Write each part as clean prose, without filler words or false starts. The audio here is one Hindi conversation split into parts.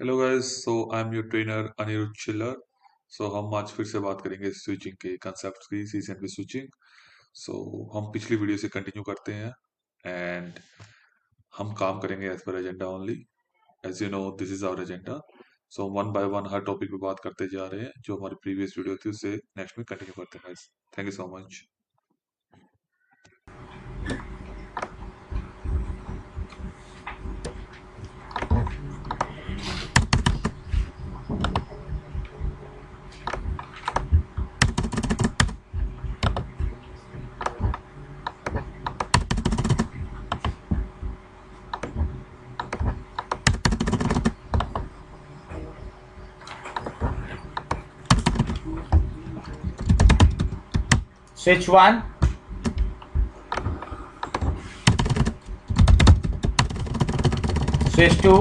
Hello guys, so I am your trainer Anirudh Chillar. So हम आज फिर से बात करेंगे स्विचिंग के कंसेप्ट की, सीजन की स्विचिंग। सो हम पिछली वीडियो से कंटिन्यू करते हैं एंड हम काम करेंगे एज पर agenda only. As you know this is our agenda. So one by one हर टॉपिक पे बात करते जा रहे हैं। जो हमारी प्रीवियस वीडियो थी उससे नेक्स्ट में कंटिन्यू करते हैं guys. Thank you so much. Switch 1, switch 2,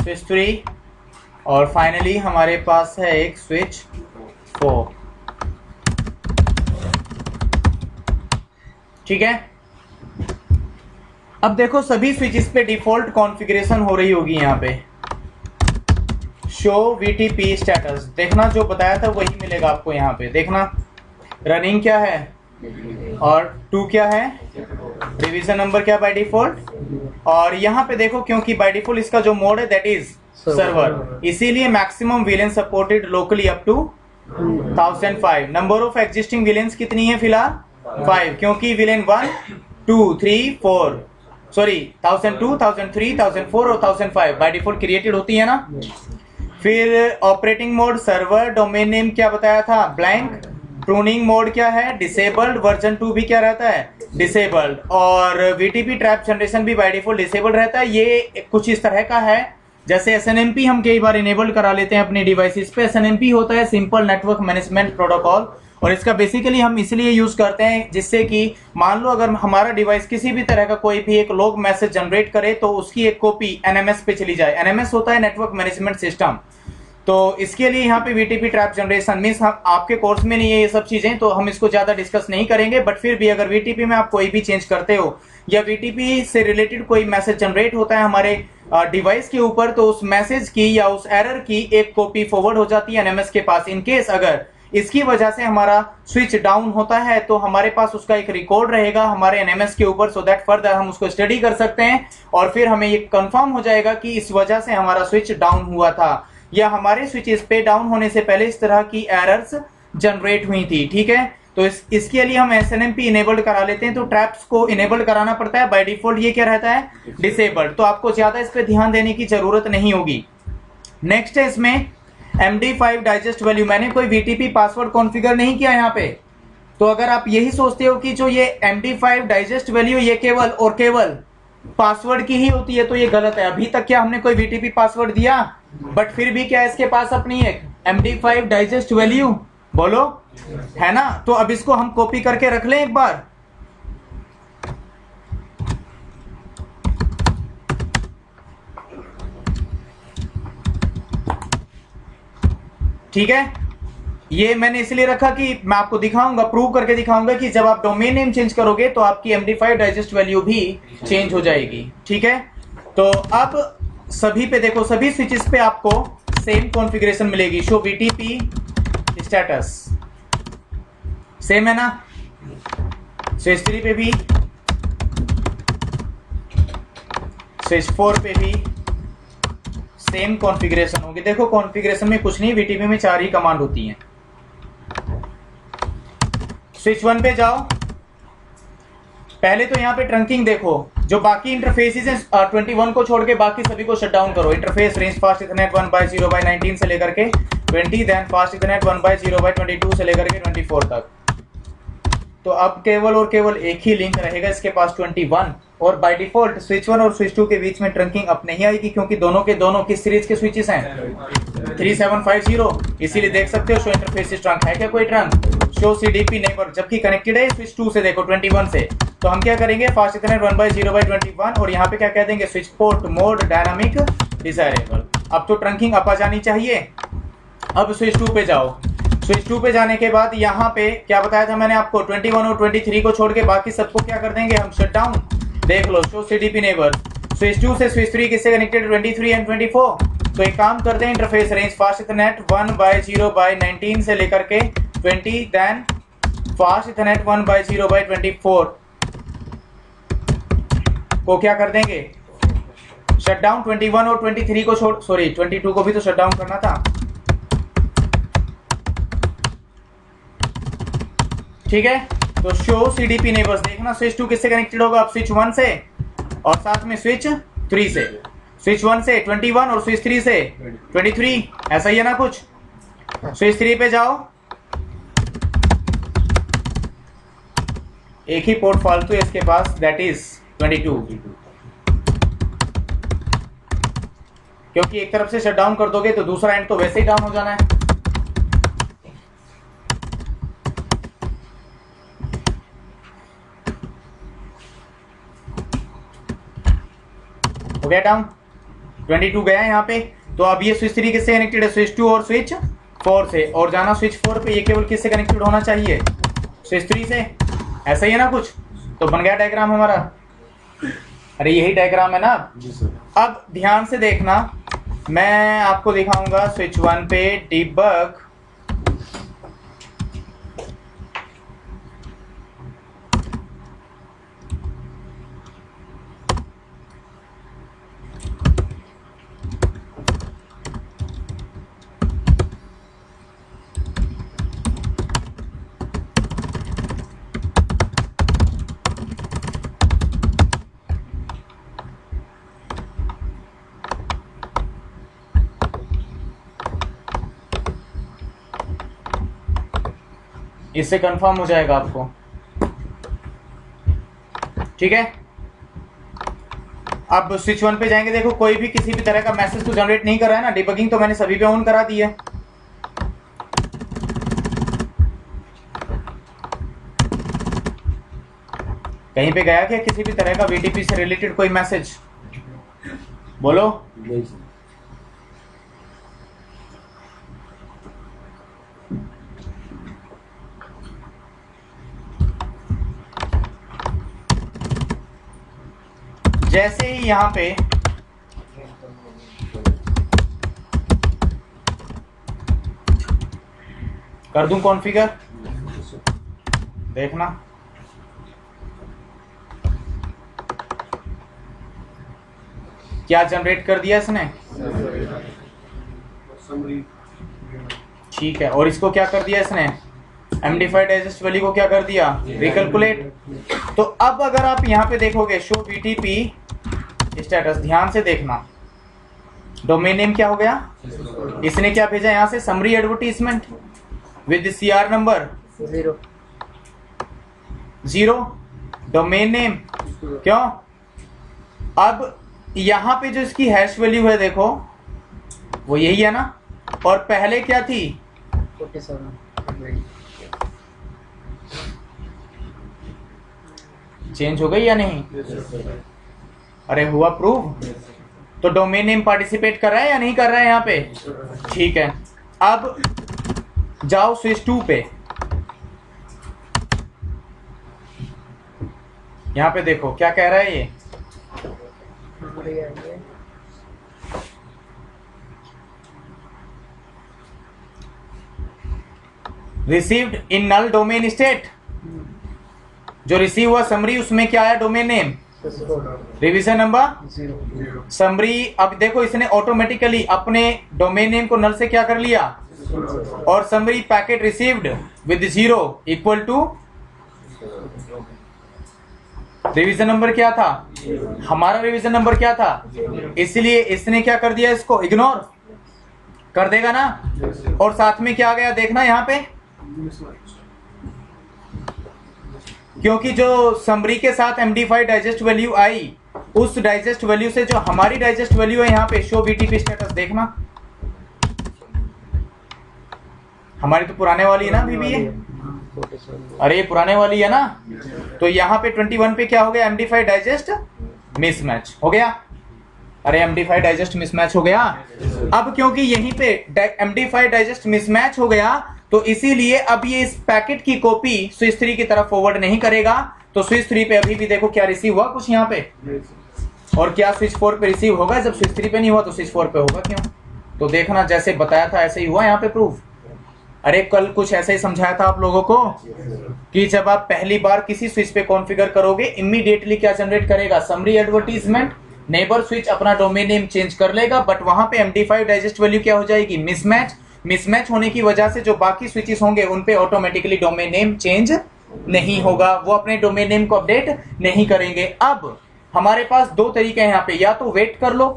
switch 3 और फाइनली हमारे पास है एक स्विच 4। ठीक है, अब देखो सभी स्विचेस पे डिफॉल्ट कॉन्फ़िगरेशन हो रही होगी। यहाँ पे शो VTP स्टेटस देखना, जो बताया था वही मिलेगा आपको। यहाँ पे देखना रनिंग क्या है और 2 क्या है, डिवीजन नंबर क्या बाय डिफॉल्ट। और यहाँ पे देखो क्योंकि बाय डिफॉल्ट इसका जो मोड है दैट इज सर्वर, इसीलिए maximum VLAN supported locally up to 1005। Number of existing VLANs कितनी है फिलहाल 5, क्योंकि विलेन 1 2 3 4 सॉरी 1002 1003 1004 और 1005 बाय डिफॉल्ट क्रिएटेड होती है ना। फिर operating mode server, domain name क्या बताया था ब्लैंक, प्रूनिंग मोड क्या है डिसेबल्ड, वर्जन 2 भी क्या रहता है डिसेबल्ड, और VTP ट्रैप जनरेशन भी बाय डिफॉल्ट डिसेबल्ड रहता है। ये कुछ इस तरह का है जैसे SNMP हम कई बार इनेबल्ड करा लेते हैं अपने डिवाइसेस पे। SNMP होता है सिंपल नेटवर्क मैनेजमेंट प्रोटोकॉल, और इसका बेसिकली हम इसलिए यूज करते हैं जिससे कि मान लो अगर हमारा डिवाइस किसी भी तरह का कोई भी एक लॉग मैसेज जनरेट करे तो उसकी एक कॉपी NMS पे चली जाए। NMS होता है नेटवर्क मैनेजमेंट सिस्टम। तो इसके लिए यहाँ पे VTP ट्रैप जनरेशन मीन्स आपके कोर्स में नहीं है ये सब चीजें, तो हम इसको ज्यादा डिस्कस नहीं करेंगे। बट फिर भी अगर VTP में आप कोई भी चेंज करते हो या VTP से रिलेटेड कोई मैसेज जनरेट होता है हमारे डिवाइस के ऊपर, तो उस मैसेज की या उस एरर की एक कॉपी फॉरवर्ड हो जाती है NMS के पास। इन केस अगर इसकी वजह से हमारा स्विच डाउन होता है तो हमारे पास उसका एक रिकॉर्ड रहेगा हमारे NMS के ऊपर, सो दैट फर्दर हम उसको स्टडी कर सकते हैं और फिर हमें ये कंफर्म हो जाएगा कि इस वजह से हमारा स्विच डाउन हुआ था या हमारे स्विचेस पे डाउन होने से पहले इस तरह की एरर्स जनरेट हुई थी। ठीक है, तो इसके लिए हम SNMP इनेबल्ड करा लेते हैं। तो ट्रैप्स को इनेबल्ड कराना पड़ता है, बाय डिफॉल्ट ये क्या रहता है डिसेबल्ड, तो आपको ज्यादा इस पे ध्यान देने की जरूरत नहीं होगी। नेक्स्ट है इसमें MD5 डाइजेस्ट वैल्यू। मैंने कोई VTP पासवर्ड कॉन्फ़िगर नहीं किया यहाँ पे, तो अगर आप यही सोचते हो कि जो ये MD5 डाइजेस्ट वैल्यू ये केवल और केवल पासवर्ड की ही होती है तो ये गलत है। अभी तक क्या हमने कोई VTP पासवर्ड दिया, बट फिर भी क्या इसके पास अपनी एक MD5 डाइजेस्ट वैल्यू बोलो है ना। तो अब इसको हम कॉपी करके रख लें एक बार। ठीक है, ये मैंने इसलिए रखा कि मैं आपको दिखाऊंगा, प्रूव करके दिखाऊंगा कि जब आप डोमेन नेम चेंज करोगे तो आपकी MD5 डाइजेस्ट वैल्यू भी चेंज हो जाएगी। ठीक है, तो अब सभी पे देखो, सभी स्विचेस पे आपको सेम कॉन्फ़िगरेशन मिलेगी। शो VTP स्टेटस सेम है ना, स्विच 3 पे भी, स्विच 4 पे भी सेम कॉन्फ़िगरेशन होगी। देखो कॉन्फ़िगरेशन में कुछ नहीं, VTP में 4 ही कमांड होती हैं। स्विच 1 पे जाओ, पहले तो यहाँ पे ट्रंकिंग देखो, जो बाकी इंटरफेसेस हैं 21 को छोड़ के बाकी सभी को शट डाउन करो। इंटरफेस रेंज फास्ट इथरनेट 1/0/19 से लेकर के 20, देन फास्ट इथरनेट 1/0/22 से लेकर के 24 तक। तो अब केवल और केवल एक ही लिंक रहेगा इसके पास 21, और बाय डिफॉल्ट स्विच 1 और स्विच 2 के बीच में ट्रंकिंग अप नहीं आएगी क्योंकि दोनों के दोनों किस सीरीज के स्विचेस हैं 3750, इसीलिए देख सकते हो शो इंटरफेस ट्रंक है क्या कोई ट्रंक, शो CDP नेबर, जबकि कनेक्टेड है स्विच 2 से देखो 21 से। तो हम क्या करेंगे फास्ट इथरनेट 1/0/21 और यहाँ पे क्या कह देंगे switch port mode dynamic desirable. अब तो ट्रंकिंग अप आ जानी चाहिए। अब स्विच 2 पे जाओ, स्विच 2 पे जाने के बाद यहाँ पे क्या बताया था मैंने आपको 21 और 23 को छोड़ के बाकी सबको क्या कर देंगे हम शट डाउन। देख लो, शो सीडीपी नेबर। स्विच 2 से स्विच 3 किससे कनेक्टेड? 23 एंड 24। तो एक काम करते हैं, इंटरफेस रेंज फास्ट इथरनेट 1/0/19 से लेकर के 20, देन फास्ट इथरनेट 1/0/24 को क्या कर देंगे? Shut down. 21 और 23 को छोड़, सॉरी 22 को भी तो शट डाउन करना था। ठीक है, तो शो सीडीपी नेबर्स। देखना स्विच 2 किससे कनेक्टेड होगा? अब स्विच 1 से और साथ में स्विच 3 से। स्विच 1 से 21 और स्विच 3 से 23, ऐसा ही है ना कुछ? स्विच 3 पे जाओ, एक ही पोर्ट फालतू है इसके पास, दैट इज 22, क्योंकि एक तरफ से शट डाउन कर दोगे तो दूसरा एंड तो वैसे ही डाउन हो जाना है। हो गया डाउन, 22 गया यहाँ पे। तो अब ये स्विच 3 किससे कनेक्टेड है? स्विच 2 और स्विच 4 से। और जाना स्विच 4 पे, ये केवल किससे कनेक्टेड होना चाहिए? स्विच 3 से। ऐसा ही है ना कुछ? तो बन गया डायग्राम हमारा। अरे यही डायग्राम है ना? अब ध्यान से देखना, मैं आपको दिखाऊंगा स्विच 1 पे डिबग। इससे कंफर्म हो जाएगा आपको। ठीक है, अब स्विच 1 पे जाएंगे। देखो कोई भी किसी भी तरह का मैसेज तो जनरेट नहीं कर रहा है ना, डिबगिंग तो मैंने सभी पे ऑन करा दी है। कहीं पे गया क्या किसी भी तरह का वीटीपी से रिलेटेड कोई मैसेज? बोलो। जैसे ही यहां पे कर दूं कॉन्फ़िगर, देखना क्या जनरेट कर दिया इसने। ठीक है, और इसको क्या कर दिया इसने? एमडी5 डाइजेस्ट वैल्यू को क्या कर दिया? रिकैलकुलेट। तो अब अगर आप यहां पे देखोगे शो वीटीपी स्टेटस, ध्यान से देखना, डोमेन नेम क्या हो गया? इसने क्या भेजा यहां से? Summary advertisement with CR number 0। Domain name क्यों? अब यहां पे जो इसकी हैश वैल्यू है देखो, वो यही है ना, और पहले क्या थी? 47। चेंज हो गई या नहीं? अरे हुआ प्रूव। तो डोमेन नेम पार्टिसिपेट कर रहा है या नहीं कर रहा है यहाँ पे? ठीक है, अब जाओ स्विच 2 पे। यहाँ पे देखो क्या कह रहा है ये? Received in null domain state. जो रिसीव हुआ समरी, उसमें क्या आया? Domain name, revision number, summary. अब देखो इसने ऑटोमेटिकली अपने डोमेन नेम को नल से क्या कर लिया? और summary packet received with 0 equal to revision number क्या था? हमारा रिवीजन नंबर क्या था? इसलिए इसने क्या कर दिया? इसको इग्नोर कर देगा ना। और साथ में क्या आ गया देखना यहाँ पे, क्योंकि जो समरी के साथ MD5 डाइजेस्ट वैल्यू आई, उस डाइजेस्ट वैल्यू से जो हमारी डाइजेस्ट वैल्यू है यहाँ पे शो VTP स्टेटस, देखना हमारी तो पुराने वाली है ना अभी भी ये। अरे ये पुराने वाली है ना, तो यहाँ पे 21 पे क्या हो गया? MD5 डाइजेस्ट मिसमैच हो गया। अरे MD5 डाइजेस्ट मिसमैच हो गया। अब क्योंकि यहीं पे MD5 डाइजेस्ट मिसमैच हो गया, तो इसीलिए अब ये इस पैकेट की कॉपी स्विच 3 की तरफ फॉरवर्ड नहीं करेगा, तो स्विच 3 पे अभी भी देखो क्या रिसीव हुआ कुछ यहाँ पे, और क्या स्विच 4 पे रिसीव होगा? जब स्विच 3 पे नहीं हुआ तो स्विच 4 पे होगा क्यों? तो देखना जैसे बताया था ऐसे ही हुआ यहाँ पे प्रूफ। अरे कल कुछ ऐसे ही समझाया था आप लोगों को कि जब आप पहली बार किसी स्विच पे कॉन्फ़िगर करोगे, इमीडिएटली क्या जनरेट करेगा? Summary advertisement. नेबर स्विच अपना डोमेन नेम चेंज कर लेगा, बट वहां पे MD5 डाइजेस्ट वैल्यू क्या हो जाएगी? मिसमैच। मिसमैच होने की वजह से जो बाकी स्विचेस होंगे उन पे ऑटोमेटिकली डोमेन नेम चेंज नहीं होगा, वो अपने डोमेन नेम को अपडेट नहीं करेंगे। अब हमारे पास दो तरीके हैं यहाँ पे, या तो वेट कर लो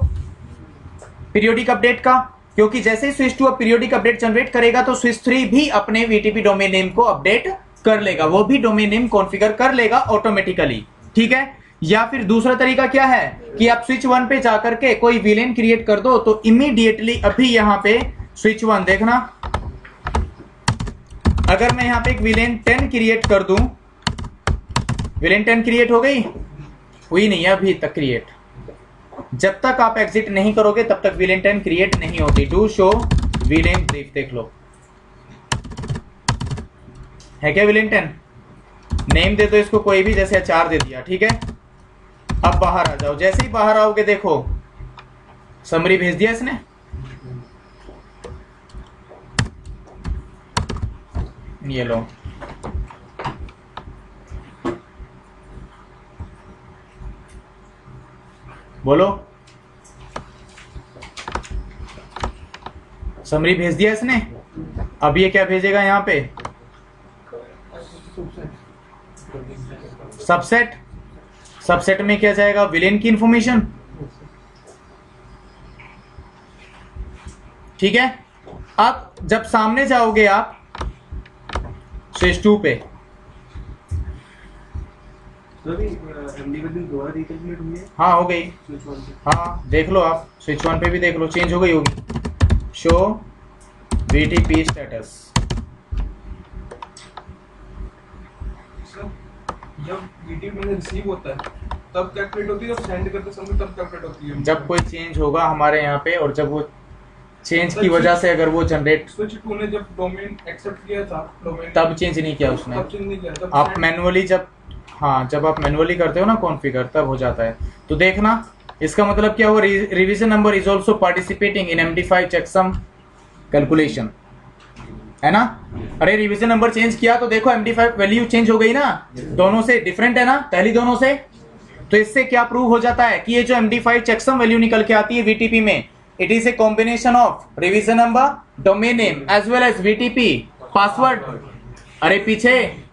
पीरियोडिक अपडेट का, क्योंकि जैसे ही स्विच 2 अब पीरियोडिक अपडेट जनरेट करेगा तो स्विच 3 भी अपने VTP डोमेन नेम को अपडेट कर लेगा, वो भी डोमेन नेम कॉन्फ़िगर कर लेगा ऑटोमेटिकली, ठीक है। या फिर दूसरा तरीका क्या है कि आप स्विच 1 पे जाकर के कोई विलेन क्रिएट कर दो, तो इमीडिएटली अभी यहां पे स्विच 1 देखना, अगर मैं यहां पे एक विलेन 10 क्रिएट कर दूं, विलेन 10 क्रिएट हो गई? हुई नहीं है अभी तक क्रिएट। जब तक आप एग्जिट नहीं करोगे तब तक विलेन 10 क्रिएट नहीं होती। डू शो विलेन ब्रीफ, देख लो है क्या विलेन 10? नेम दे दो इसको कोई भी, जैसे 4 दे दिया, ठीक है। अब बाहर आ जाओ, जैसे ही बाहर आओगे देखो समरी भेज दिया इसने, ये लो बोलो, समरी भेज दिया इसने। अब ये क्या भेजेगा यहां पे? सबसेट। सबसेट में क्या जाएगा? विलेन की इंफॉर्मेशन, ठीक है। अब जब सामने जाओगे आप स्विच 2 पे, हाँ हो गई, हाँ देख लो आप स्विच 1 पे भी देख लो, चेंज हो गई होगी। Show VTP status. जब VTP में रिसीव होता है तब कैलकुलेट होती है, जब सेंड करते समय तब कैलकुलेट होती है। जब कोई चेंज होगा हमारे यहाँ पे, और जब वो चेंज की वजह से अगर वो जनरेट, स्विच 2 ने जब डोमेन एक्सेप्ट किया था, डोमेन तब चेंज नहीं किया उसने, तब चेंज नहीं किया, जब आप मैनुअली जब, हाँ जब आप मैनुअली करते हो ना कॉन्फ़िगर, तब हो जाता है। तो देखना इसका मतलब क्या हुआ? Revision number is also participating in MD5 checksum calculation, है ना। अरे रिवीजन नंबर चेंज किया तो देखो MD5 वैल्यू चेंज हो गई ना, दोनों से डिफरेंट है ना, पहली दोनों से। तो इससे क्या प्रूव हो जाता है कि ये जो MD5 चेकसम वैल्यू निकल के आती है VTP में, it is a combination of revision number, domain name as well as VTP password. अरे पीछे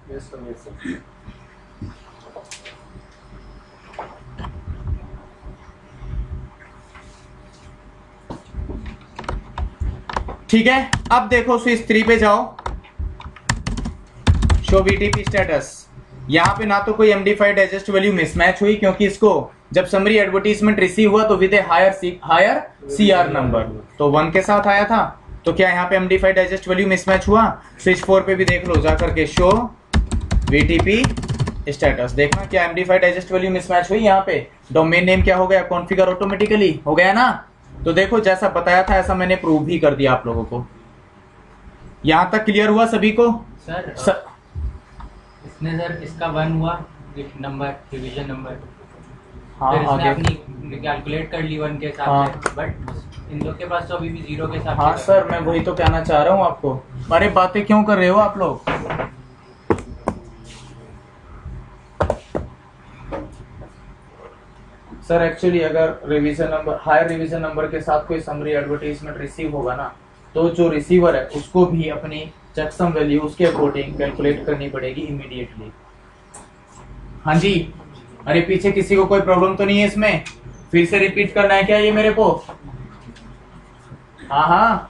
ठीक है। अब देखो स्विच 3 पे जाओ, शो VTP स्टेटस। यहां पे ना तो कोई MD5 डाइजेस्ट वैल्यू मिसमैच हुई, क्योंकि इसको जब समरी एडवर्टीजमेंट रिसीव हुआ तो with a higher CR number, तो 1 के साथ आया था। तो क्या यहाँ पे MD5 डाइजेस्ट वैल्यू मिसमैच हुआ? स्विच 4 पे भी देख लो जाकर के, शो VTP स्टेटस। देखना क्या MD5 डाइजेस्ट वैल्यू मिसमैच हुई यहाँ पे? डोमेन नेम क्या हो गया? कॉन्फ़िगर ऑटोमेटिकली हो गया ना। तो देखो जैसा बताया था ऐसा मैंने प्रूव भी कर दिया आप लोगों को। यहां तक क्लियर हुआ सभी को? सर इसने सर इसका 1 हुआ नंबर, डिवीजन नंबर, हाँ फिर इसने आगे, अपनी कैलकुलेट कर ली 1 के साथ, हाँ। बट इन लोग के पास तो अभी भी 0 के साथ। हाँ सर मैं वही तो कहना चाह रहा हूँ आपको। अरे बातें क्यों कर रहे हो आप लोग? सर एक्चुअली अगर revision number, higher revision number के साथ कोई समरी एडवर्टाइजमेंट रिसीव होगा ना, तो जो रिसीवर है उसको भी अपनी चेकसम वैल्यू उसके अकॉर्डिंग कैलकुलेट करनी पड़ेगी इमीडिएटली। हाँ जी, अरे पीछे किसी को कोई प्रॉब्लम तो नहीं है इसमें? फिर से रिपीट करना है क्या ये मेरे को? हाँ हाँ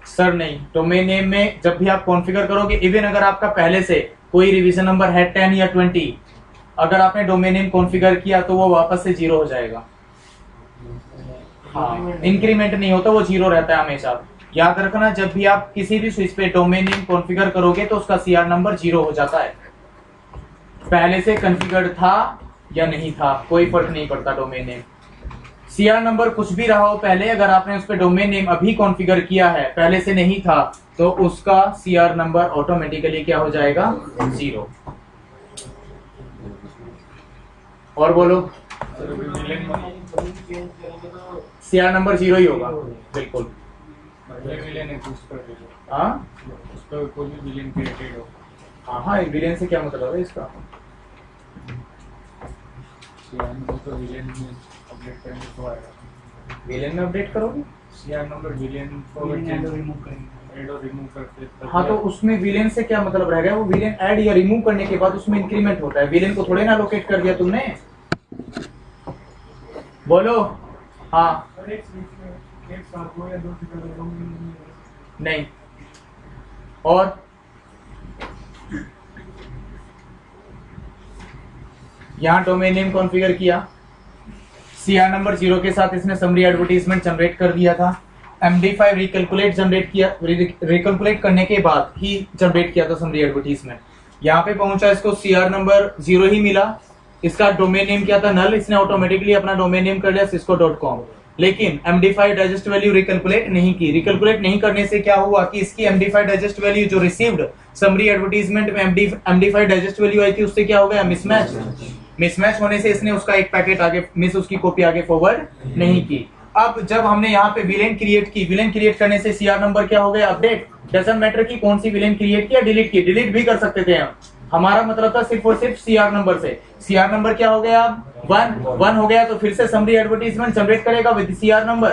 सर नहीं, डोमेन नेम में जब भी आप कॉन्फ़िगर करोगे, इवन अगर आपका पहले से कोई रिवीजन नंबर है 10 या 20, अगर आपने डोमेन नेम कॉन्फ़िगर किया तो वो वापस से 0 हो जाएगा। हाँ, इंक्रीमेंट नहीं होता, वो 0 रहता है हमेशा। याद रखना जब भी आप किसी भी स्विच पे डोमेन नेम कॉन्फ़िगर करोगे तो उसका CR नंबर 0 हो जाता है। पहले से कॉन्फ़िगर्ड था या नहीं था कोई फर्क नहीं पड़ता डोमेन नेम। सीआर नंबर कुछ भी रहा हो पहले, अगर आपने उस पर डोमेन नेम अभी कॉन्फ़िगर किया है, पहले से नहीं था, तो उसका सीआर नंबर ऑटोमेटिकली क्या हो जाएगा? 0। और बोलो, सीआर नंबर 0 ही होगा, बिल्कुल। हाँ हाँ, विलेन से क्या मतलब है इसका? विलेन में अपडेट करोगे? हाँ, तो उसमें विलेन से क्या मतलब रहेगा? वो विलेन ऐड या रिमूव करने के बाद उसमें इंक्रीमेंट होता है, विलेन को थोड़े ना लोकेट कर दिया तुमने। बोलो। हाँ, नहीं। और यहाँ डोमेन नेम कॉन्फ़िगर किया, सीआर नंबर 0 के साथ इसने समरी एडवर्टाइजमेंट जनरेट कर दिया था, MD5 रिकैलकुलेट जनरेट किया, रिकैलकुलेट करने के बाद ही जनरेट किया था समरी एडवर्टाइजमेंट। यहाँ पे पहुंचा, इसको सीआर नंबर 0 ही मिला, इसका डोमेन नेम क्या था? नल। इसने ऑटोमेटिकली अपना डोमेन नेम कर लिया cisco.com, लेकिन MD5 डाइजेस्ट वैल्यू रिकैलकुलेट नहीं की। रिकैलकुलेट नहीं करने से क्या हुआ कि इसकी MD5 डाइजेस्ट वैल्यू जो रिसीव्ड समरी एडवर्टाइजमेंट में MD5 डाइजेस्ट वैल्यू आई थी, उससे क्या हो गया? मिसमैच होने से इसने उसका एक पैकेट आगे उसकी कॉपी आगे फॉरवर्ड नहीं की। अब जब हमने यहाँ पे विलेन क्रिएट की, विलेन क्रिएट करने से सीआर नंबर क्या हो गया? अपडेट। डजंट मैटर कि कौन सी विलेन क्रिएट किया, डिलीट की, डिलीट भी कर सकते थे हम। हमारा मतलब था सिर्फ और सिर्फ सीआर नंबर से। सीआर नंबर क्या हो गया? 1 हो गया, तो फिर से समरी एडवर्टाइजमेंट जनरेट करेगा विद सीआर नंबर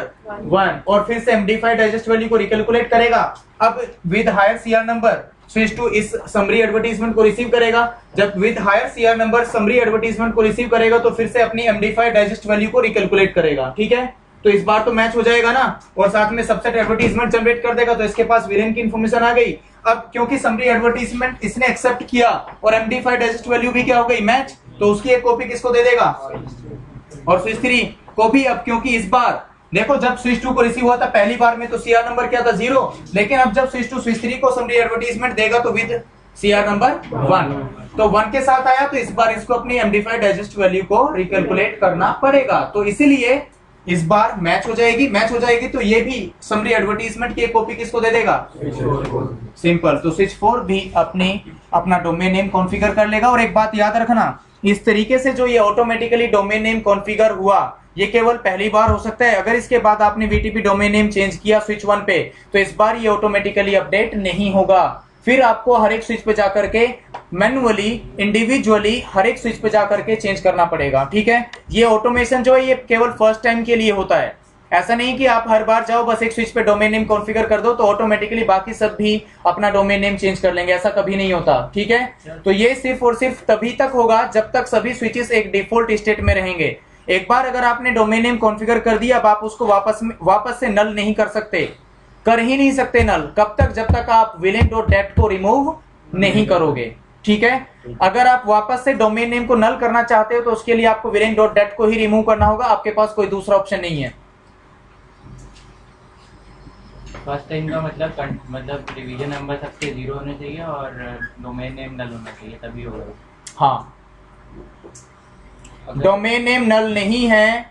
1, और फिर से MD5 डाइजेस्ट वैल्यू को रिकैलकुलेट करेगा। अब with higher CR number switch to इस समरी एडवर्टाइजमेंट को रिसीव करेगा। जब with higher CR number summary advertisement को रिसीव करेगा, तो फिर से अपनी MD5 डाइजेस्ट वैल्यू को रिकैलकुलेट करेगा। ठीक है, तो इस बार तो मैच हो जाएगा ना, और साथ में सबसेट एडवर्टाइजमेंट जनरेट कर देगा, तो इसके पास विलेन की इंफॉर्मेशन आ गई। अब क्योंकि समरी एडवर्टाइजमेंट इसने एक्सेप्ट किया और MD5 डाइजेस्ट वैल्यू भी क्या हो गई? मैच, तो उसकी एक कॉपी किसको दे देगा? और स्विच 3 को भी। अब क्योंकि इस बार देखो, जब स्विच 2 को रिसीव हुआ था पहली बार में, तो सीआर नंबर क्या था? 0, लेकिन अब जब स्विच 2 स्विच 3 को समरी एडवर्टाइजमेंट देगा, तो विद सीआर नंबर 1, तो 1 के साथ आया, तो इस बार इसको अपनी MD5 डाइजेस्ट वैल्यू को रिकैलकुलेट करना पड़ेगा। तो इसीलिए इस बार मैच हो जाएगी, तो ये भी समरी एडवर्टाइजमेंट की कॉपी किसको दे देगा? सिंपल। तो स्विच 4 भी अपना डोमेन नेम कॉन्फ़िगर कर लेगा। और एक बात याद रखना, इस तरीके से जो ये ऑटोमेटिकली डोमेन नेम कॉन्फ़िगर हुआ, ये केवल पहली बार हो सकता है। अगर इसके बाद आपने VTP डोमेन नेम चेंज किया स्विच 1 पे, तो इस बार ये ऑटोमेटिकली अपडेट नहीं होगा। फिर आपको हर एक स्विच पे जाकर के मैन्युअली, इंडिविजुअली हर एक स्विच पे जाकर के चेंज करना पड़ेगा। ठीक है, ये ऑटोमेशन जो है ये केवल फर्स्ट टाइम के लिए होता है। ऐसा नहीं कि आप हर बार जाओ बस एक स्विच पे डोमेन नेम कॉन्फ़िगर कर दो तो ऑटोमेटिकली बाकी सब भी अपना डोमेन नेम चेंज कर लेंगे, ऐसा कभी नहीं होता। ठीक है, तो ये सिर्फ और सिर्फ तभी तक होगा जब तक सभी स्विचेस एक डिफॉल्ट स्टेट में रहेंगे। एक बार अगर आपने डोमेन नेम कॉन्फ़िगर कर दिया, अब आप उसको वापस से नल नहीं कर सकते, कर ही नहीं सकते नल। कब तक? जब तक आप villain.dat को रिमूव नहीं करोगे। ठीक है, अगर आप वापस से डोमेन नेम को नल करना चाहते हो तो उसके लिए आपको villain.dat को ही रिमूव करना होगा, आपके पास कोई दूसरा ऑप्शन नहीं है। फर्स्ट टाइम का मतलब डिवीजन नंबर सबके 0 होने चाहिए और डोमेन नेम नल होना चाहिए, तभी होगा। हाँ, डोमेन नेम नल नहीं है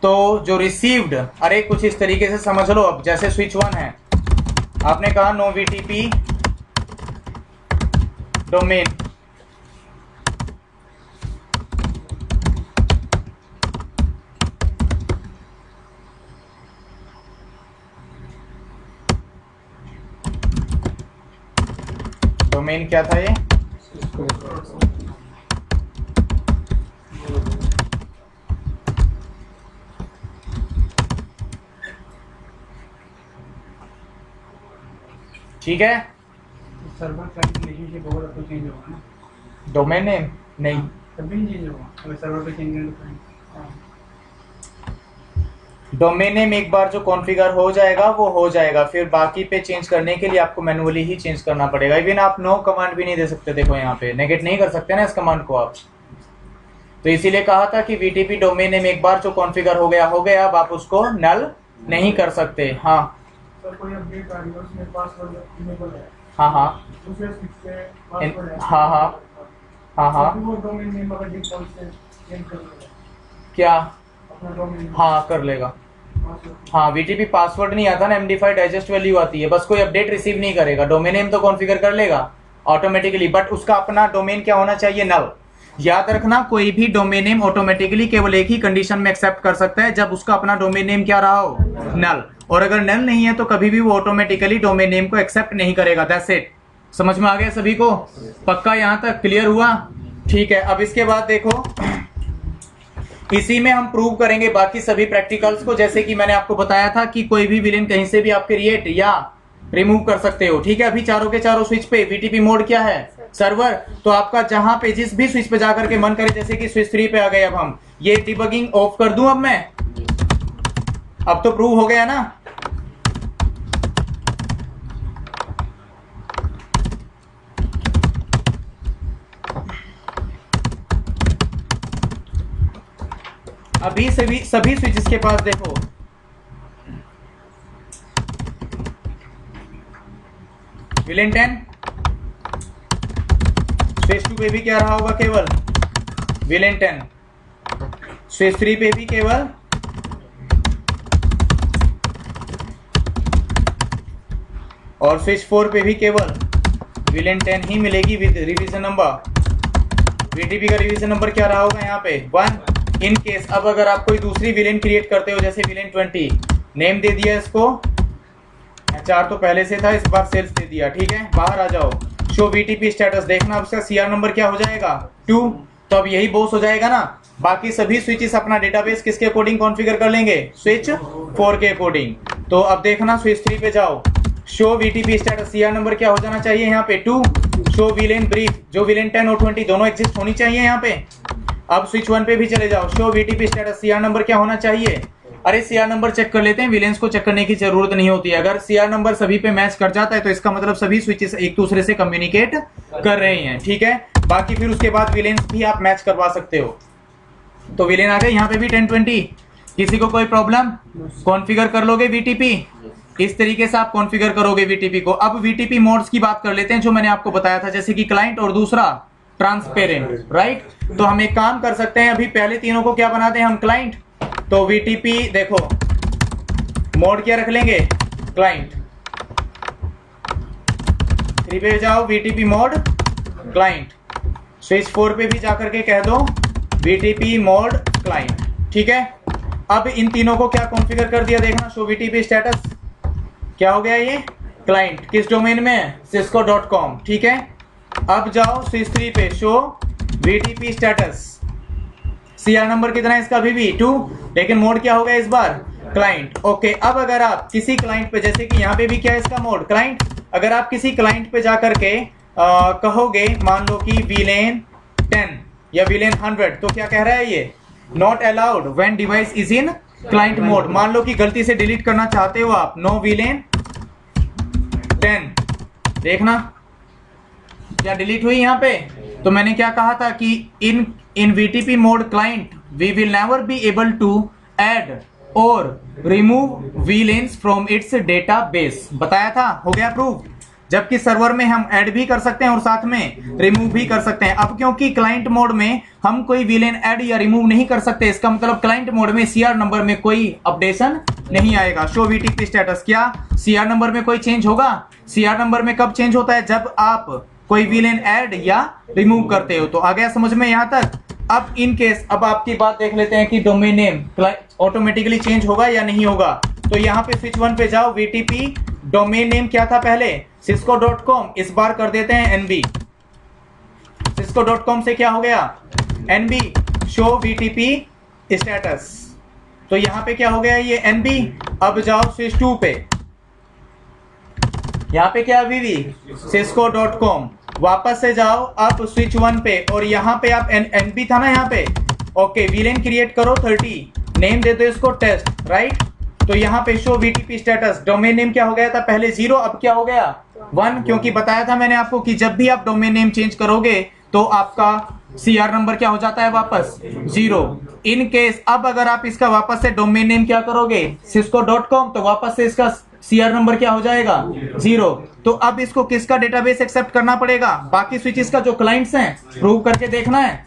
तो जो रिसीव्ड, अरे कुछ इस तरीके से समझ लो। अब जैसे स्विच 1 है, आपने कहा नो VTP डोमेन, डोमेन क्या था ये? ठीक है, सर्वर क्लाइंट रिलेशनशिप होगा तो चेंज होगा ना, डोमेन नेम नहीं, तभी नहीं चेंज होगा अगर सर्वर पे चेंज करें तो। डोमेन नेम एक बार जो कॉन्फ़िगर हो जाएगा वो हो जाएगा, फिर बाकी पे चेंज करने के लिए आपको मैन्युअली ही चेंज करना पड़ेगा। इवन आप नो कमांड भी नहीं दे सकते, देखो यहाँ पे नेगेट नहीं कर सकते ना इस कमांड को आप। तो इसीलिए कहा था कि VTP डोमेन नेम एक बार जो कॉन्फ़िगर हो गया, अब आप उसको नल नहीं कर सकते। हाँ सर, कोई अपडेट आ रही है उसमें पासवर्ड इनेबल है, हाँ हाँ दूसरे स्विच पे पासवर्ड है, हाँ हाँ हाँ हाँ, वो डोमेन नेम अगर डिफॉल्ट से चेंज कर देगा, क्या? हाँ कर लेगा। हाँ VTP पासवर्ड नहीं आता ना, MD5 डाइजेस्ट वैल्यू आती है, बस कोई अपडेट रिसीव नहीं करेगा। डोमेन नेम तो कॉन्फ़िगर कर लेगा ऑटोमेटिकली, बट उसका अपना डोमेन क्या होना चाहिए, नल। याद रखना कोई भी डोमेन नेम ऑटोमेटिकली केवल एक ही कंडीशन में एक्सेप्ट कर सकता है, जब उसका अपना डोमेन नेम क्या रहा हो, नल। और अगर नल नहीं है तो कभी भी वो ऑटोमेटिकली डोमेन नेम को एक्सेप्ट नहीं करेगा। That's it. समझ में आ गया सभी को? पक्का यहां तक क्लियर हुआ? ठीक है। अब इसके बाद देखो, इसी में हम प्रूव करेंगे बाकी सभी प्रैक्टिकल्स को, जैसे कि मैंने आपको बताया था कि कोई भी विलेन कहीं से भी आप क्रिएट या रिमूव कर सकते हो। ठीक है। अभी चारों के चारों स्विच पे VTP मोड क्या है, सर्वर। तो आपका जहां पे जिस भी स्विच पे जाकर के मन करे, जैसे कि स्विच 3 पे आ गए, अब हम ये डिबगिंग ऑफ कर दूं। अब मैं, अब तो प्रूव हो गया ना। अभी सभी स्विचेस के पास देखो, विलेन 10, स्विच 2 पे भी क्या रहा होगा, केवल विलेन 10, स्विच 3 पे भी केवल और स्विच 4 पे भी केवल विलेन 10 ही मिलेगी विद रिवीजन नंबर। VTP का रिवीजन नंबर क्या रहा होगा यहाँ पे, 1। इन केस अब अगर आप कोई दूसरी विलेन क्रिएट करते हो, जैसे विलेन 20, नेम दे दिया इसको, HR तो पहले से था, इस बार सेल्स दे दिया। ठीक है। बाहर आ जाओ, शो VTP स्टेटस, देखना उसका CR नंबर क्या हो जाएगा, 2। तो अब यही बॉस हो जाएगा ना। बाकी सभी स्विचेस अपना डेटाबेस किसके अकॉर्डिंग कॉन्फ़िगर कर लेंगे, स्विच 4 के अकॉर्डिंग। तो अब देखना, स्विच 3 पे जाओ, show VTP status, CR number क्या हो जाना चाहिए यहाँ पे, 2। शो विलेन ब्रीफ, जो विलेन 10 और 20 दोनों एग्जिस्ट होनी चाहिए यहाँ पे। अब स्विच 1 पे भी चले जाओ, show VTP status, CR number क्या होना चाहिए। अरे CR नंबर चेक कर लेते हैं, विलेंस को चेक करने की जरूरत नहीं होती है। अगर CR नंबर सभी पे मैच कर जाता है तो इसका मतलब सभी स्विचेस एक दूसरे से कम्युनिकेट कर रहे हैं। ठीक है। बाकी फिर उसके बाद विलेंस भी आप मैच करवा सकते हो। तो विलेन आ गए यहाँ पे भी 10-20, किसी को कोई प्रॉब्लम, कॉन्फ़िगर कर लोगे VTP, इस तरीके से आप कॉन्फ़िगर करोगे VTP को। अब VTP मोड्स की बात कर लेते हैं, जो मैंने आपको बताया था, जैसे कि क्लाइंट और दूसरा ट्रांसपेरेंट, राइट। तो हम एक काम कर सकते हैं, अभी पहले तीनों को क्या बनाते हैं हम, क्लाइंट। तो VTP देखो, मोड क्या रख लेंगे, क्लाइंट। 3 पे जाओ, VTP मोड क्लाइंट। स्विच 4 पे भी जाकर के कह दो VTP मोड क्लाइंट। ठीक है। अब इन तीनों को क्या कॉन्फ़िगर कर दिया, देखना, शो VTP स्टेटस क्या हो गया, ये क्लाइंट किस डोमेन में है, cisco.com। ठीक है। अब जाओ स्विच 3 पे, show VTP status, CR number कितना है इसका, अभी भी 2, लेकिन मोड क्या हो गया इस बार, क्लाइंट। ओके। अब अगर आप किसी क्लाइंट पे, जैसे कि यहाँ पे भी क्या है इसका मोड, क्लाइंट, अगर आप किसी क्लाइंट पे जाकर के कहोगे, मान लो कि विलेन 10 या विलेन 100, तो क्या कह रहा है ये, not allowed when device is in client mode. मान लो कि गलती से डिलीट करना चाहते हो आप, नो विलेन 10, देखना क्या डिलीट हुई यहाँ पे। तो मैंने क्या कहा था कि in VTP mode client we will never be able to add और remove VLANs from its database, बताया था, हो गया प्रूव। जबकि सर्वर में हम ऐड भी कर सकते हैं और साथ में रिमूव भी कर सकते हैं। अब क्योंकि क्लाइंट मोड में हम कोई विलेन ऐड या रिमूव नहीं कर सकते, इसका मतलब क्लाइंट मोड में CR नंबर में कोई अपडेशन नहीं आएगा। शो VTP स्टेटस, क्या CR नंबर में कोई चेंज होगा, CR नंबर में कब चेंज होता है, जब आप कोई विलेन ऐड या रिमूव करते हो। तो आ गया समझ में यहां तक। अब इन केस, अब आपकी बात देख लेते हैं कि डोमेन नेम ऑटोमेटिकली चेंज होगा या नहीं होगा। तो यहाँ पे स्विच 1 पे जाओ, VTP डोमेन नेम क्या था पहले, cisco.com, इस बार कर देते हैं NB। cisco.com से क्या हो गया, NB, शो VTP स्टेटस। तो यहाँ पे क्या हो गया, ये NB। अब जाओ स्विच 2 पे, यहाँ पे क्या अभी भी cisco.com, वापस से जाओ आप स्विच 1 पे और यहाँ पे आप NB था ना यहाँ पे। ओके। विलेन क्रिएट करो 30, नेम दे दो इसको टेस्ट, राइट। तो यहाँ पे show VTP status, domain name क्या हो गया था पहले 0, अब क्या हो गया 1, क्योंकि बताया था मैंने आपको कि जब भी आप डोमेन नेम चेंज करोगे तो आपका CR नंबर क्या हो जाता है वापस 0। इन केस अब अगर आप इसका वापस से डोमेन नेम क्या करोगे cisco.com, तो वापस से इसका CR नंबर क्या हो जाएगा 0। तो अब इसको किसका डेटाबेस एक्सेप्ट करना पड़ेगा, बाकी स्विचेस का जो क्लाइंट्स हैं, प्रूव करके देखना है।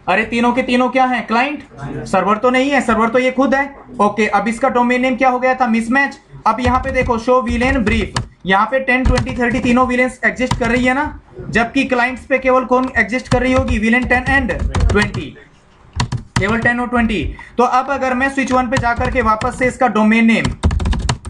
अरे तीनों के तीनों क्या हैं? क्लाइंट। सर्वर तो नहीं है, सर्वर तो ये खुद है। ओके, अब इसका डोमेन नेम क्या हो गया था? मिसमैच। अब यहाँ पे देखो शो विलेन ब्रीफ, यहाँ पे 10 20 30 तीनों विलेंस एग्जिस्ट कर रही है ना, जबकि क्लाइंट्स पे केवल कौन एग्जिस्ट कर रही होगी? विलेन 10 एंड 20, केवल 10 और 20। तो अब अगर मैं स्विच 1 पे जाकर के वापस से इसका डोमेन नेम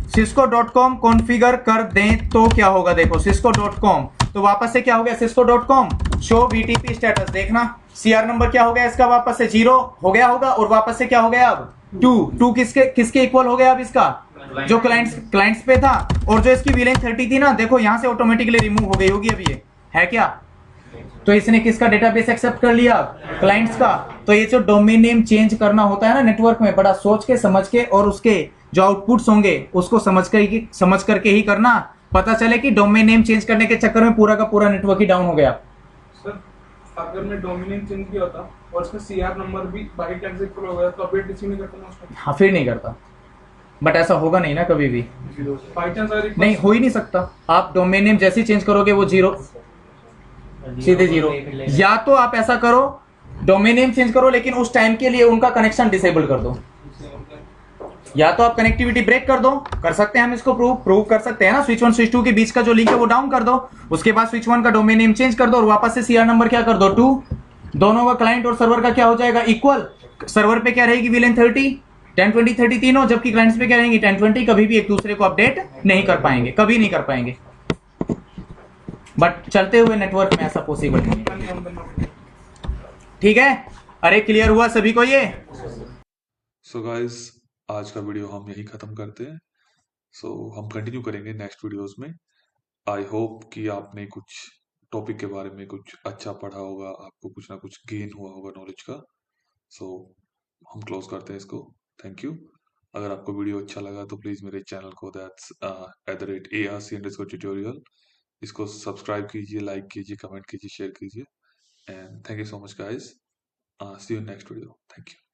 cisco.com कॉन्फ़िगर कर दें तो क्या होगा? देखो cisco.com, तो वापस से क्या हो गया? cisco.com शो VTP स्टेटस, देखना CR नंबर क्या हो गया इसका? वापस से 0 हो गया होगा, और वापस से क्या हो गया अब? 2 किसके इक्वल हो गया अब इसका? जो क्लाइंट्स पे था, और जो इसकी विलेन 30 थी ना, देखो यहां से ऑटोमेटिकली रिमूव हो गई होगी। अब ये है क्या? तो इसने किसका डेटाबेस एक्सेप्ट कर लिया? क्लाइंट्स का। तो ये जो डोमेन नेम चेंज करना होता है ना नेटवर्क में, बड़ा सोच के समझ के, और उसके जो आउटपुट्स होंगे उसको समझ करके ही करना। पता चले कि डोमेन नेम चेंज करने के चक्कर में पूरा का पूरा नेटवर्क ही डाउन हो गया। सर अगर मैं डोमेन नेम चेंज किया होता और उसका CR नंबर भी बाइट से इक्वल हो गया तो अपडेट रिसीव नहीं करता मैं उसको? हाँ, फिर नहीं करता, बट ऐसा होगा नहीं ना कभी भी। बाई चांस अगर नहीं, हो ही नहीं सकता। आप डोमेन नेम जैसे ही चेंज करोगे वो 0, सीधे 0। या तो आप ऐसा करो, डोमेन नेम चेंज करो, लेकिन उस टाइम के लिए उनका कनेक्शन डिसेबल कर दो, या तो आप कनेक्टिविटी ब्रेक कर दो। कर सकते हैं हम इसको प्रूव कर सकते हैं ना। स्विच 1 स्विच 2 के बीच का जो लिंक है वो डाउन कर दो, उसके बाद स्विच 1 का डोमेन नेम चेंज कर दो, और वापस से CR नंबर क्या कर दो? 2। दोनों का क्लाइंट और सर्वर का क्या हो जाएगा? इक्वल। सर्वर पे क्या रहेगी? विलेन 30, 10 20 30 तीनों, जबकि क्लाइंट्स पे क्या रहेंगी? 10 20। कभी भी एक दूसरे को अपडेट नहीं कर पाएंगे, कभी नहीं कर पाएंगे। बट चलते हुए नेटवर्क में ऐसा पॉसिबल नहीं है। ठीक है? अरे क्लियर हुआ सभी को ये? सो गाइस, आज का वीडियो हम यही खत्म करते हैं। सो हम कंटिन्यू करेंगे नेक्स्ट वीडियोस में। आई होप कि आपने कुछ टॉपिक के बारे में कुछ अच्छा पढ़ा होगा, आपको कुछ ना कुछ गेन हुआ होगा नॉलेज का। सो हम क्लोज करते हैं इसको। Thank you. अगर आपको वीडियो अच्छा लगा तो प्लीज़ मेरे चैनल को दैट्स @ARC_tutorial इसको सब्सक्राइब कीजिए, लाइक कीजिए, कमेंट कीजिए, शेयर कीजिए। And thank you so much guys. See you next video. Thank you.